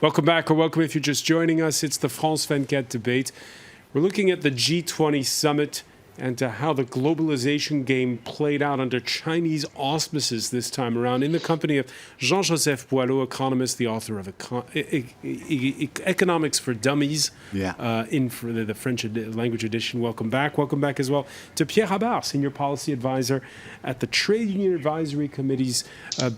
Welcome back, or welcome if you're just joining us. It's the France 24 debate. We're looking at the G20 Summit and how the globalization game played out under Chinese auspices this time around, in the company of Jean-Joseph Boileau, economist, the author of Economics for Dummies, in for the French language edition. Welcome back. Welcome back as well to Pierre Habart, Senior Policy Advisor at the Trade Union Advisory Committee's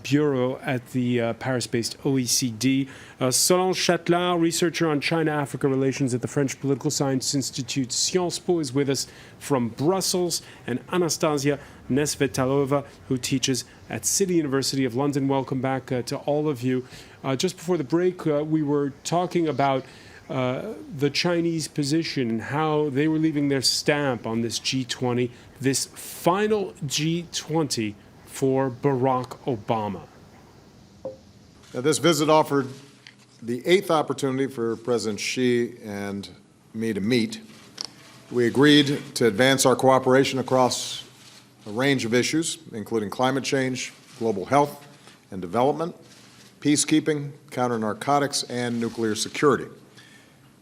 Bureau at the Paris-based OECD. Solange Chatelain, researcher on China-Africa relations at the French Political Science Institute Sciences Po, is with us from Brussels, and Anastasia Nesvetalova, who teaches at City University of London. Welcome back to all of you. Just before the break, we were talking about the Chinese position and how they were leaving their stamp on this G20, this final G20 for Barack Obama. Now, this visit offered the 8th opportunity for President Xi and me to meet. We agreed to advance our cooperation across a range of issues, including climate change, global health and development, peacekeeping, counter-narcotics, and nuclear security.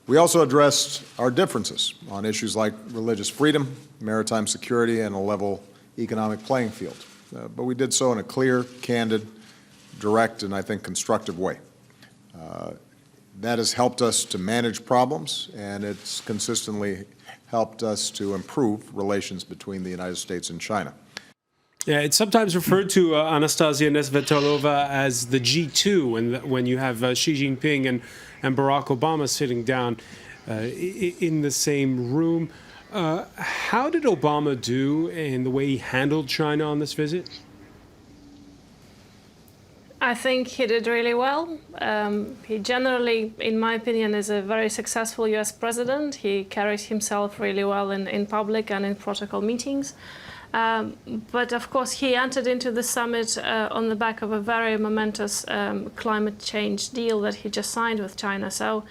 We also addressed our differences on issues like religious freedom, maritime security, and a level economic playing field. But we did so in a clear, candid, direct, and I think constructive way. That has helped us to manage problems, and it's consistently helped us to improve relations between the United States and China. Yeah, it's sometimes referred to, Anastasia Nesvetalova, as the G2 when you have Xi Jinping and Barack Obama sitting down in the same room. How did Obama do in the way he handled China on this visit? I think he did really well. He generally, in my opinion, is a very successful US president. He carries himself really well in public and in protocol meetings. But of course, he entered into the summit on the back of a very momentous climate change deal that he just signed with China. So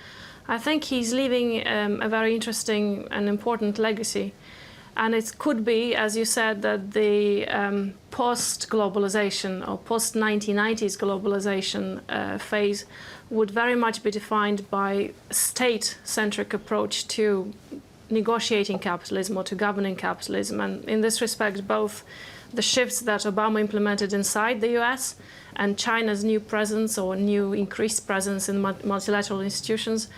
I think he's leaving a very interesting and important legacy. And it could be, as you said, that the post-globalization or post-1990s globalization phase would very much be defined by a state-centric approach to negotiating capitalism or to governing capitalism. And in this respect, both the shifts that Obama implemented inside the US and China's new presence or new increased presence in multilateral institutions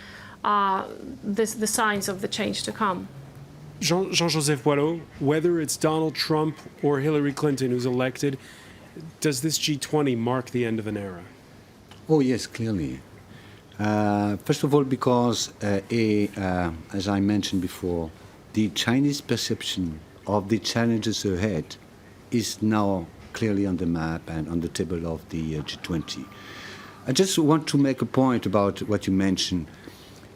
are the signs of the change to come. Jean-Joseph Boileau, whether it's Donald Trump or Hillary Clinton who's elected, does this G20 mark the end of an era? Oh, yes, clearly. First of all, because, as I mentioned before, the Chinese perception of the challenges ahead is now clearly on the map and on the table of the G20. I just want to make a point about what you mentioned.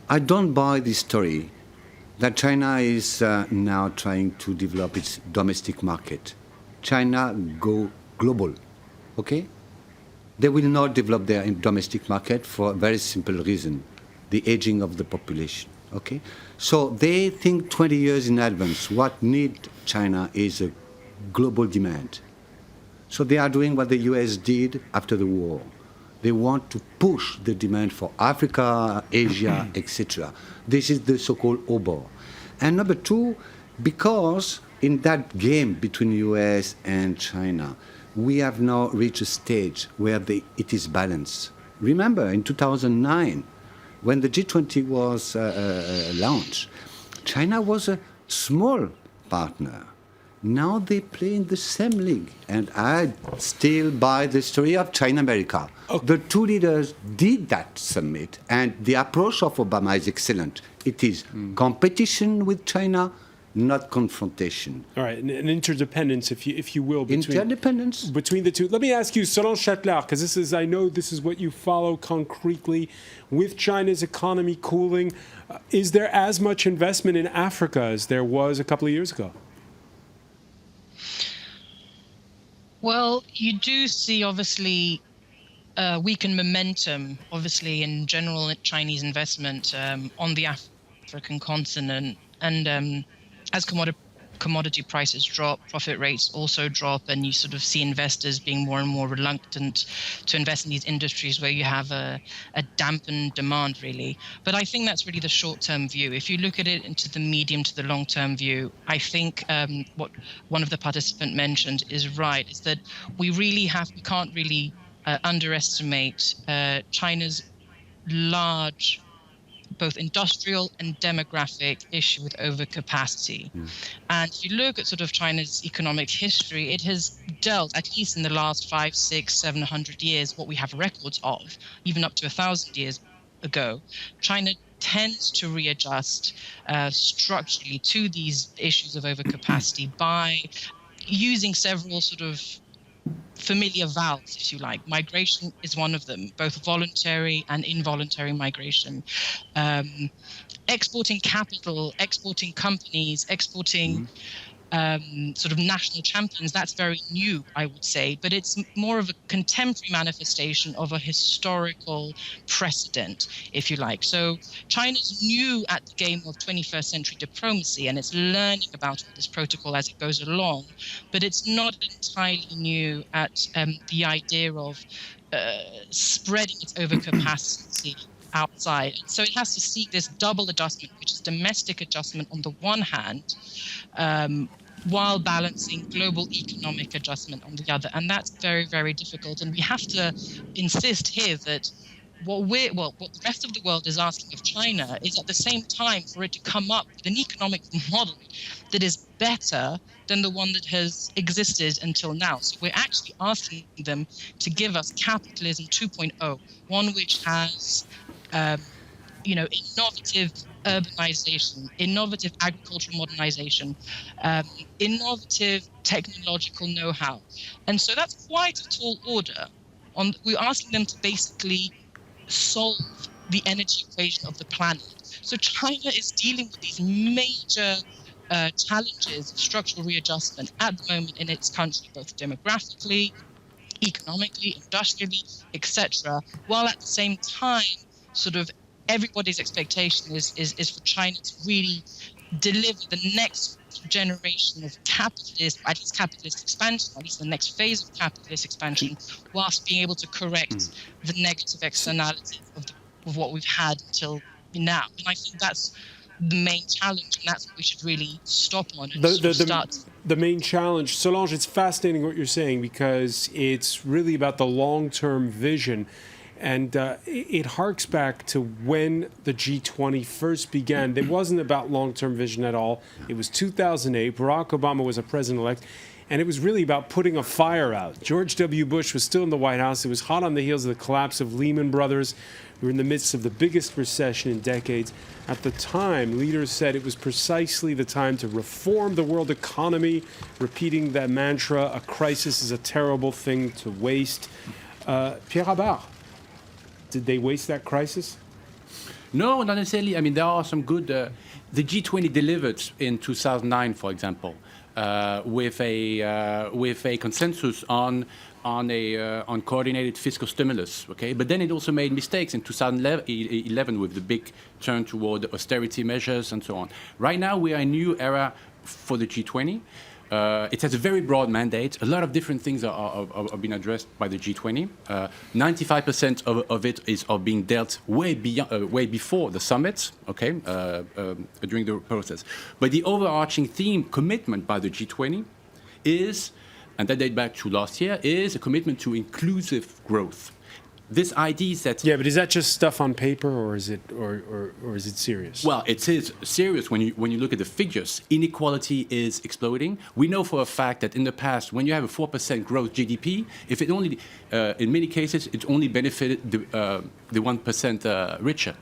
I don't buy this story that China is now trying to develop its domestic market. China go global, okay? They will not develop their domestic market for a very simple reason, the aging of the population, okay? So they think 20 years in advance. What need China is a global demand. So they are doing what the US did after the war. They want to push the demand for Africa, Asia, etc. This is the so-called OBOR. And number two, because in that game between the US and China, we have now reached a stage where it is balanced. Remember, in 2009, when the G20 was launched, China was a small partner. Now they play in the same league. And I still buy the story of China-America. Okay. The two leaders did that summit, and the approach of Obama is excellent. It is competition with China, not confrontation. All right, an interdependence, if you will, between the two. Let me ask you, Solange Chatelain, because I know this is what you follow concretely. With China's economy cooling, is there as much investment in Africa as there was a couple of years ago? Well, you do see, obviously, weakened momentum, obviously, in general Chinese investment on the African continent. And as commodity prices drop, profit rates also drop, and you sort of see investors being more and more reluctant to invest in these industries where you have a dampened demand, really. But I think that's really the short-term view. If you look at it into the medium to the long-term view, I think what one of the participants mentioned is right, is that we can't really underestimate China's large both industrial and demographic issue with overcapacity. And if you look at sort of China's economic history, it has dealt, at least in the last 500, 600, 700 years, what we have records of, even up to 1,000 years ago. China tends to readjust structurally to these issues of overcapacity by using several sort of familiar valves, if you like. Migration is one of them, both voluntary and involuntary migration. Exporting capital, exporting companies, exporting sort of national champions, that's very new, I would say, but it's more of a contemporary manifestation of a historical precedent, if you like. So China's new at the game of 21st century diplomacy, and it's learning about all this protocol as it goes along, but it's not entirely new at the idea of spreading its overcapacity outside. So it has to seek this double adjustment, which is domestic adjustment on the one hand, while balancing global economic adjustment on the other. And that's very, very difficult. And we have to insist here that what the rest of the world is asking of China is at the same time for it to come up with an economic model that is better than the one that has existed until now. So we're actually asking them to give us capitalism 2.0, one which has innovative urbanization, innovative agricultural modernization, innovative technological know-how. And so that's quite a tall order. We're asking them to basically solve the energy equation of the planet. So China is dealing with these major challenges of structural readjustment at the moment in its country, both demographically, economically, industrially, etc., while at the same time, sort of everybody's expectation is for China to really deliver the next generation of capitalist, at least capitalist expansion, or at least the next phase of capitalist expansion, whilst being able to correct the negative externalities of what we've had until now. And I think that's the main challenge, and that's what we should really stop on and start. The main challenge, Solange, it's fascinating what you're saying, because it's really about the long-term vision. And it harks back to when the G20 first began. It wasn't about long-term vision at all. It was 2008. Barack Obama was a president-elect. And it was really about putting a fire out. George W. Bush was still in the White House. It was hot on the heels of the collapse of Lehman Brothers. We were in the midst of the biggest recession in decades. At the time, leaders said it was precisely the time to reform the world economy, repeating that mantra, a crisis is a terrible thing to waste. Pierre Habart, did they waste that crisis? No, not necessarily. I mean, there are some good... the G20 delivered in 2009, for example, with a consensus on coordinated fiscal stimulus, okay? But then it also made mistakes in 2011 with the big turn toward austerity measures and so on. Right now, we are in a new era for the G20. It has a very broad mandate. A lot of different things are being addressed by the G20. 95% of it is being dealt way before the summit, okay, during the process. But the overarching theme, commitment by the G20 is, and that dates back to last year, is a commitment to inclusive growth. This idea is that... Yeah, but is that just stuff on paper, or is it serious? Well, it is serious when you look at the figures. Inequality is exploding. We know for a fact that in the past, when you have a 4% growth GDP, if it only, in many cases, it only benefited the 1% richer.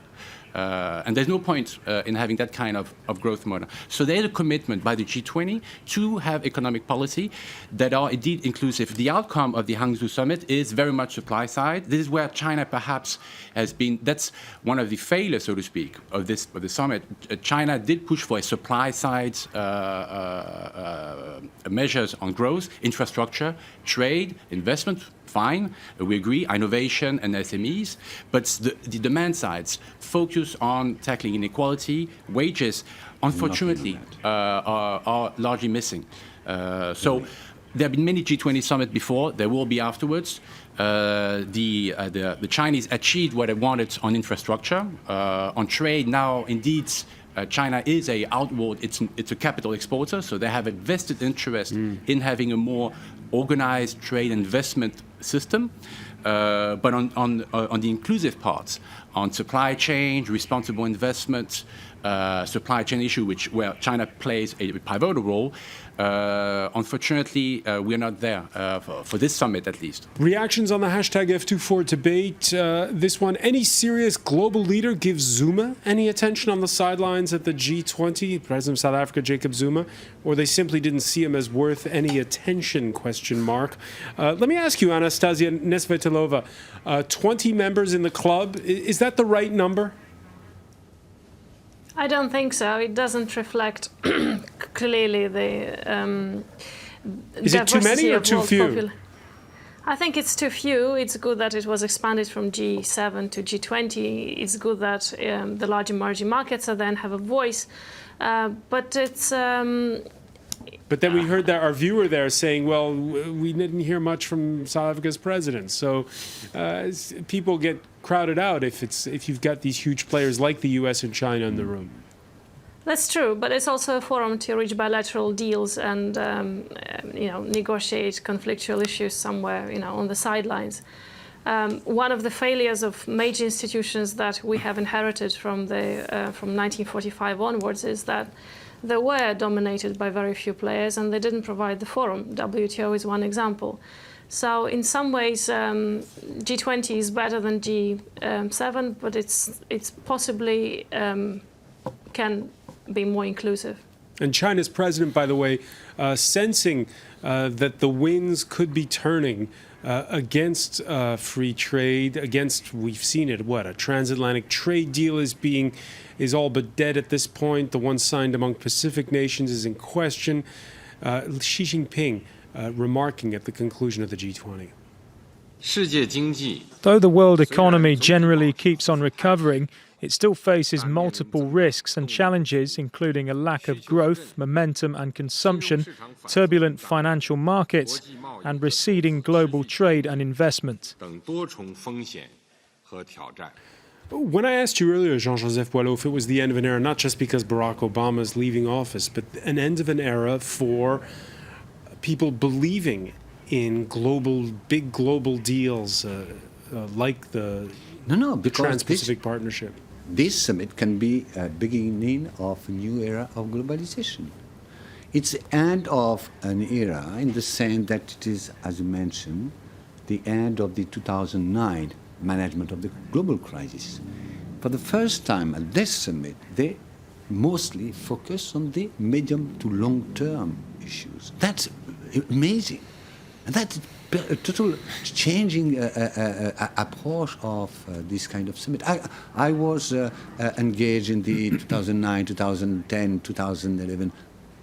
And there's no point in having that kind of growth model. So there's a commitment by the G20 to have economic policy that are indeed inclusive. The outcome of the Hangzhou Summit is very much supply side. This is where China perhaps has been, that's one of the failures, so to speak, of the summit. China did push for a supply side measures on growth, infrastructure, trade, investment. Fine, we agree, innovation and SMEs, but the demand sides focus on tackling inequality, wages unfortunately, are largely missing. So there have been many G20 summits before. There will be afterwards. The Chinese achieved what they wanted on infrastructure. On trade now, indeed, China is it's a capital exporter, so they have a vested interest in having a more organized trade investment system. But on the inclusive parts, on supply chain, responsible investment, supply chain issue, where China plays a pivotal role, unfortunately, we're not there for this summit, at least. Reactions on the hashtag F24 debate. This one, any serious global leader gives Zuma any attention on the sidelines at the G20, President of South Africa, Jacob Zuma, or they simply didn't see him as worth any attention, question mark. Let me ask you, Anastasia Nesvetilova, 20 members in the club, is that the right number? I don't think so. It doesn't reflect clearly the Is it too many or too few? I think it's too few. It's good that it was expanded from G7 to G20. It's good that the large emerging markets then have a voice. But it's... But then we heard that our viewer there saying, well, we didn't hear much from South Africa's president. So people get crowded out if you've got these huge players like the US and China in the room. That's true, but it's also a forum to reach bilateral deals and negotiate conflictual issues somewhere on the sidelines. One of the failures of major institutions that we have inherited from 1945 onwards is that they were dominated by very few players and they didn't provide the forum. WTO is one example. So in some ways, G20 is better than G7, but it's possibly can be more inclusive. And China's president, by the way, sensing that the winds could be turning against free trade, we've seen it, a transatlantic trade deal is all but dead at this point. The one signed among Pacific nations is in question. Xi Jinping remarking at the conclusion of the G20. Though the world economy generally keeps on recovering, it still faces multiple risks and challenges, including a lack of growth, momentum and consumption, turbulent financial markets, and receding global trade and investment. When I asked you earlier, Jean-Joseph Boileau, if it was the end of an era, not just because Barack Obama is leaving office, but an end of an era for people believing in big global deals like the Trans-Pacific Partnership. This summit can be a beginning of a new era of globalization. It's the end of an era in the sense that it is, as you mentioned, the end of the 2009 management of the global crisis. For the first time at this summit, they mostly focus on the medium to long-term issues. That's amazing. And that's a total changing approach of this kind of summit. I was engaged in the 2009, 2010, 2011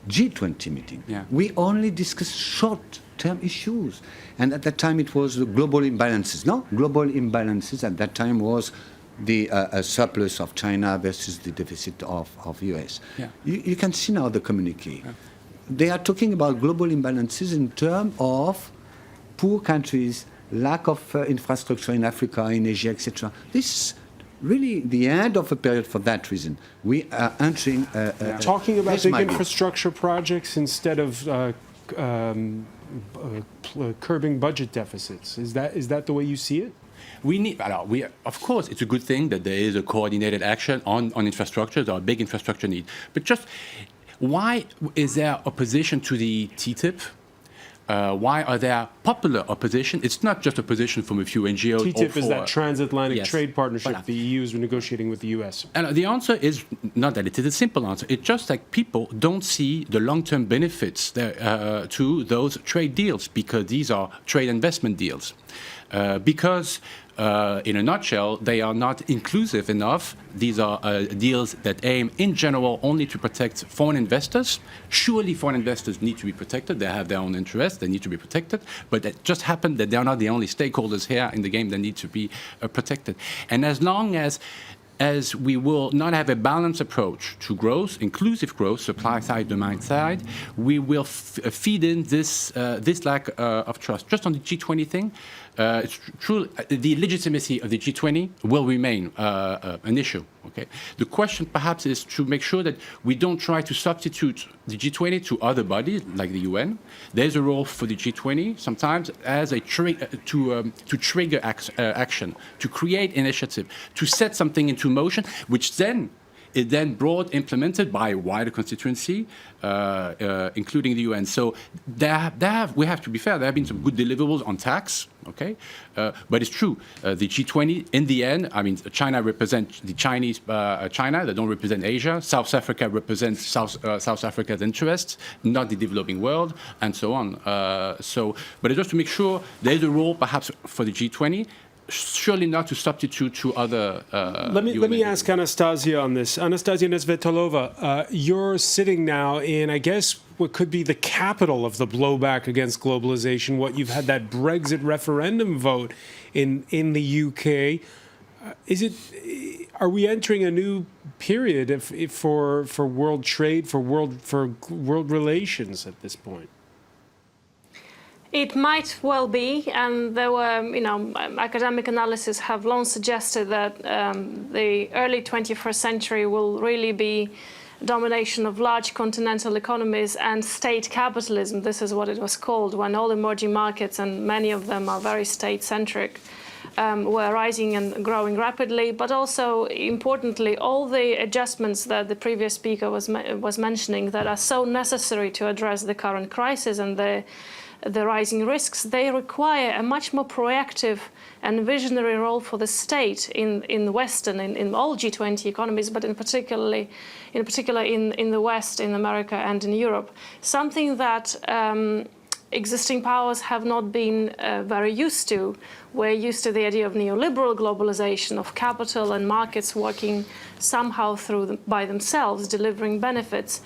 G20 meeting. Yeah. We only discussed short-term issues. And at that time it was the global imbalances. No, global imbalances at that time was the surplus of China versus the deficit of US. Yeah. You can see now the communique. Yeah. They are talking about global imbalances in terms of poor countries, lack of infrastructure in Africa, in Asia, etc. This is really the end of a period for that reason. We are entering... Talking about big infrastructure projects instead of curbing budget deficits. Is that the way you see it? Of course, it's a good thing that there is a coordinated action on infrastructure. There are big infrastructure needs. But just why is there opposition to the TTIP? Why are there popular opposition? It's not just opposition from a few NGOs. TTIP is that transatlantic trade partnership the EU is negotiating with the US. And the answer is not that it is a simple answer. It's just like people don't see the long-term benefits to those trade deals because these are trade investment deals. Because in a nutshell, they are not inclusive enough. These are deals that aim, in general, only to protect foreign investors. Surely foreign investors need to be protected. They have their own interests. They need to be protected. But it just happened that they are not the only stakeholders here in the game that need to be protected. And as long as as we will not have a balanced approach to growth, inclusive growth, supply side, demand side, we will feed in this lack of trust. Just on the G20 thing, it's true, the legitimacy of the G20 will remain an issue. Okay. The question perhaps is to make sure that we don't try to substitute the G20 to other bodies like the UN. There's a role for the G20 sometimes as a to trigger action, to create initiative, to set something into motion, which then is then brought, implemented by a wider constituency, including the UN. So we have to be fair, there have been some good deliverables on tax, okay? But it's true, the G20, in the end, I mean, China represents the Chinese China, they don't represent Asia. South Africa represents South Africa's interests, not the developing world, and so on. But just to make sure there's a role perhaps for the G20, surely not to substitute to other. Let me ask Anastasia on this. Anastasia Nesvetalova, you're sitting now in, I guess, what could be the capital of the blowback against globalization. What you've had that Brexit referendum vote in the UK. Are we entering a new period for world trade, for world relations at this point? It might well be, and there were, academic analysis have long suggested that the early 21st century will really be domination of large continental economies and state capitalism. This is what it was called when all emerging markets, and many of them are very state-centric, were rising and growing rapidly, but also, importantly, all the adjustments that the previous speaker was mentioning that are so necessary to address the current crisis and the rising risks, they require a much more proactive and visionary role for the state in Western, in all G20 economies, but in particular in the West, in America and in Europe. Something that existing powers have not been very used to. We're used to the idea of neoliberal globalization, of capital and markets working somehow by themselves, delivering benefits.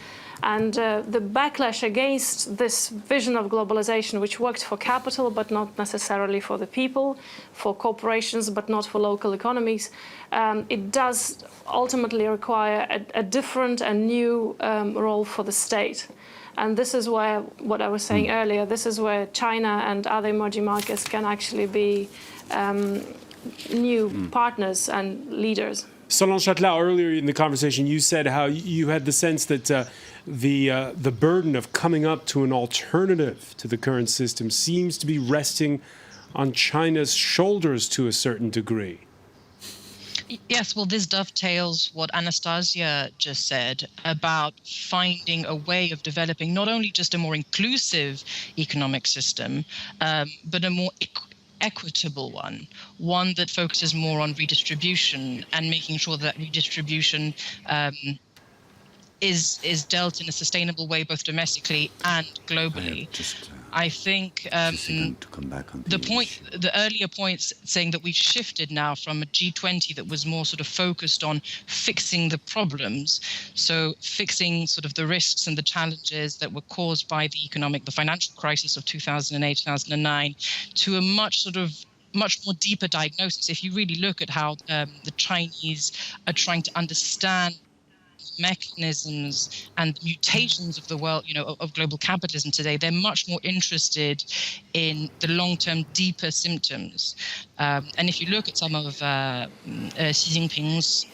And the backlash against this vision of globalization, which worked for capital, but not necessarily for the people, for corporations, but not for local economies, it does ultimately require a different and new role for the state. And this is where, what I was saying earlier, this is where China and other emerging markets can actually be new partners and leaders. Solange Chatelain, earlier in the conversation, you said how you had the sense that the burden of coming up to an alternative to the current system seems to be resting on China's shoulders to a certain degree. Yes, well, this dovetails what Anastasia just said about finding a way of developing not only just a more inclusive economic system, but a more equitable one that focuses more on redistribution and making sure that redistribution is dealt in a sustainable way, both domestically and globally. I think the earlier points saying that we've shifted now from a G20 that was more sort of focused on fixing the problems, so fixing sort of the risks and the challenges that were caused by the financial crisis of 2008, 2009, to a much more deeper diagnosis. If you really look at how the Chinese are trying to understand mechanisms and mutations of the world, of global capitalism today, they're much more interested in the long-term, deeper symptoms. And if you look at some of Xi Jinping's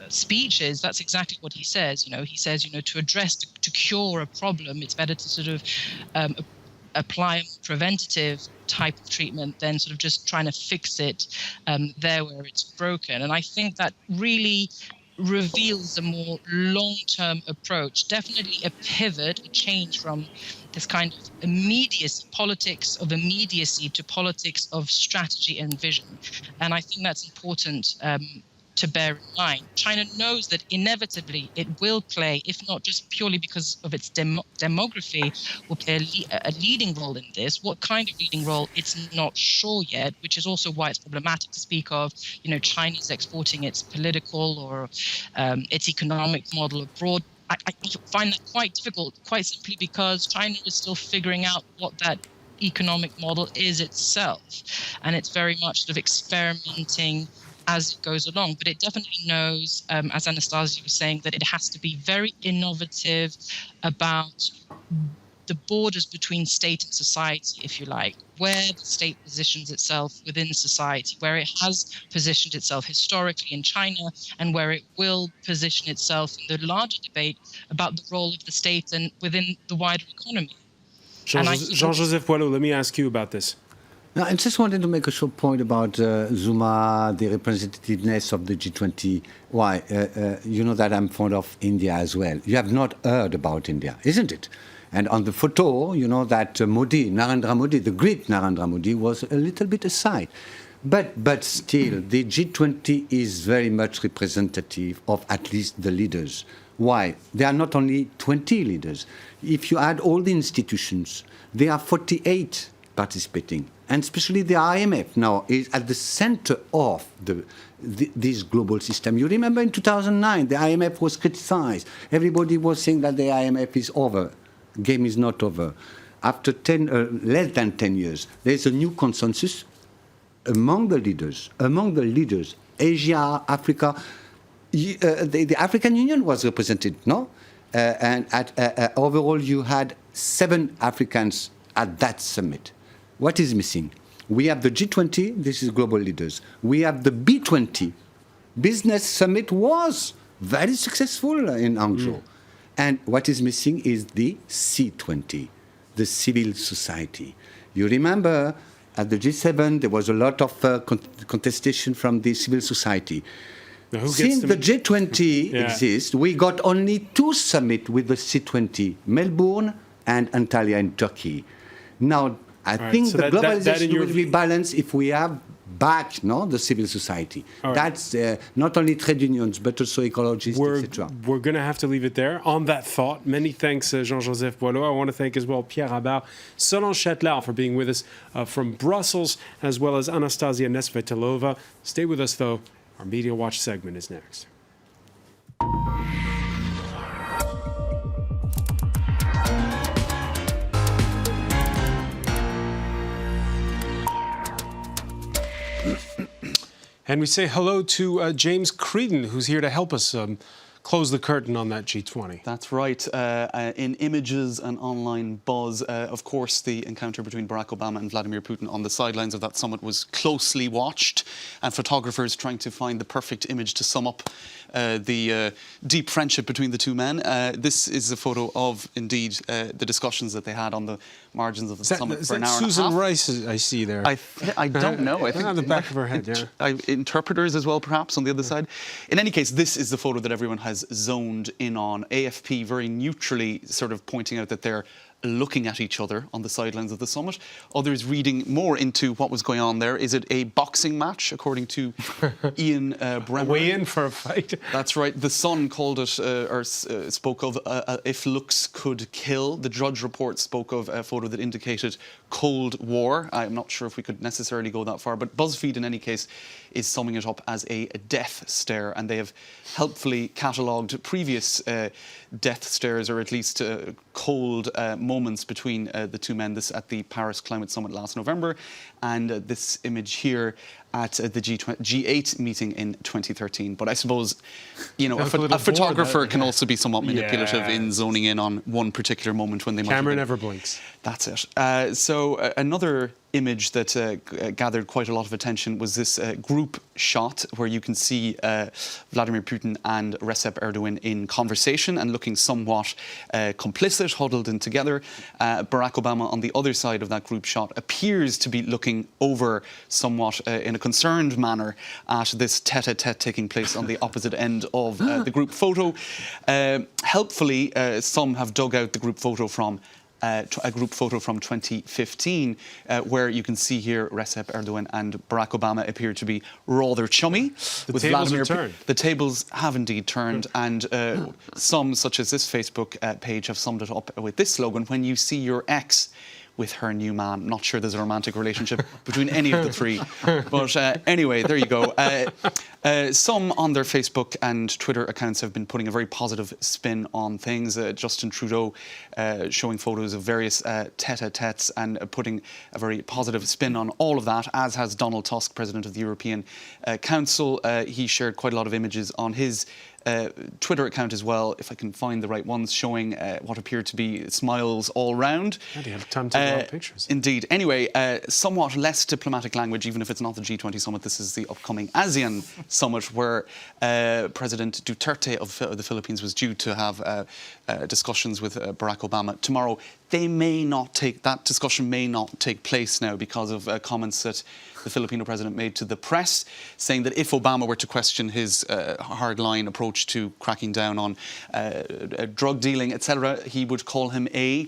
speeches, that's exactly what he says. He says, to cure a problem, it's better to sort of apply a preventative type of treatment than sort of just trying to fix it there where it's broken. And I think that really reveals a more long-term approach, definitely a pivot, a change from this kind of politics of immediacy to politics of strategy and vision. And I think that's important to bear in mind. China knows that inevitably it will play, if not just purely because of its demography, will play a leading role in this. What kind of leading role, it's not sure yet, which is also why it's problematic to speak of, China's exporting its political or its economic model abroad. I find that quite difficult, quite simply because China is still figuring out what that economic model is itself. And it's very much sort of experimenting as it goes along. But it definitely knows, as Anastasia was saying, that it has to be very innovative about the borders between state and society, if you like, where the state positions itself within society, where it has positioned itself historically in China, and where it will position itself in the larger debate about the role of the state and within the wider economy. Jean-Joseph Boileau, let me ask you about this. Now, I just wanted to make a short point about Zuma, the representativeness of the G20. Why? You know that I'm fond of India as well. You have not heard about India, isn't it? And on the photo, you know that Narendra Modi, the great Narendra Modi, was a little bit aside. But still, the G20 is very much representative of at least the leaders. Why? There are not only 20 leaders. If you add all the institutions, there are 48 participating. And especially the IMF now is at the center of this global system. You remember in 2009, the IMF was criticized. Everybody was saying that the IMF is over. Game is not over. After less than 10 years, there's a new consensus among the leaders, Asia, Africa. The African Union was represented, no? And overall, you had 7 Africans at that summit. What is missing? We have the G20, this is global leaders. We have the B20. Business summit was very successful in Hangzhou. And what is missing is the C20, the civil society. You remember at the G7, there was a lot of contestation from the civil society. Since the G20 exists, we got only 2 summits with the C20, Melbourne and Antalya in Turkey. Now, I think the globalization will be balanced if we have back the civil society. That's not only trade unions, but also ecologists, etc. We're going to have to leave it there. On that thought, many thanks, Jean-Joseph Boileau. I want to thank as well Pierre Habart, Solange Chatelain for being with us from Brussels, as well as Anastasia Nesvetilova. Stay with us, though. Our Media Watch segment is next. And we say hello to James Creedon, who's here to help us close the curtain on that G20. That's right. In images and online buzz, of course, the encounter between Barack Obama and Vladimir Putin on the sidelines of that summit was closely watched, and photographers trying to find the perfect image to sum up the deep friendship between the two men. This is a photo of, indeed, the discussions that they had on the margins of the summit for an hour and a half. Susan Rice I see there? I don't know. I think on the back of her head, yeah. Interpreters as well, perhaps, on the other side. In any case, this is the photo that everyone has zoned in on. AFP very neutrally sort of pointing out that they're looking at each other on the sidelines of the summit. Others reading more into what was going on there. Is it a boxing match, according to Ian Bremmer? Weigh in for a fight. That's right. The Sun called it, spoke of if looks could kill. The Drudge Report spoke of a photo that indicated Cold War. I'm not sure if we could necessarily go that far, but BuzzFeed, in any case, is summing it up as a death stare, and they have helpfully catalogued previous death stares, or at least cold moments between the two men. This at the Paris Climate Summit last November, and this image here at the G8 meeting in 2013. But I suppose, you know, a photographer can also be somewhat manipulative in zoning in on one particular moment when they might. Camera never blinks. That's it. So another image that gathered quite a lot of attention was this group shot where you can see Vladimir Putin and Recep Erdogan in conversation and looking somewhat complicit, huddled in together. Barack Obama on the other side of that group shot appears to be looking over somewhat in a concerned manner at this tete-a-tete taking place on the opposite end of the group photo. Helpfully, some have dug out the group photo from a group photo from 2015, where you can see here Recep Erdogan and Barack Obama appear to be rather chummy. The tables have turned. The tables have indeed turned, and some, such as this Facebook page, have summed it up with this slogan: when you see your ex with her new man. Not sure there's a romantic relationship between any of the three. But anyway, there you go. Some on their Facebook and Twitter accounts have been putting a very positive spin on things. Justin Trudeau showing photos of various tete-a-tetes and putting a very positive spin on all of that, as has Donald Tusk, President of the European Council. He shared quite a lot of images on his Twitter account as well, if I can find the right ones, showing what appear to be smiles all round. You have time to take a lot of pictures. Indeed. Anyway, somewhat less diplomatic language, even if it's not the G20 summit. This is the upcoming ASEAN summit, where President Duterte of the Philippines was due to have discussions with Barack Obama tomorrow. That discussion may not take place now because of comments that the Filipino president made to the press, saying that if Obama were to question his hardline approach to cracking down on drug dealing, etc., he would call him a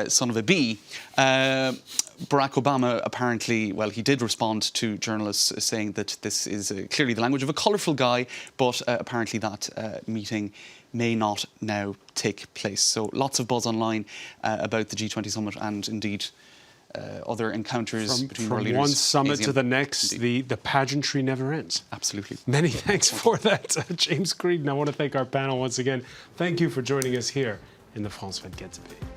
son of a bee. Barack Obama apparently, well, he did respond to journalists saying that this is clearly the language of a colourful guy, but apparently that meeting may not now take place. So lots of buzz online about the G20 summit and indeed other encounters between world leaders. From one summit ASEAN. to the next, Indeed. the pageantry never ends. Absolutely. Many thanks for that, James Creed. And I want to thank our panel once again. Thank you for joining us here in the France 24 debate.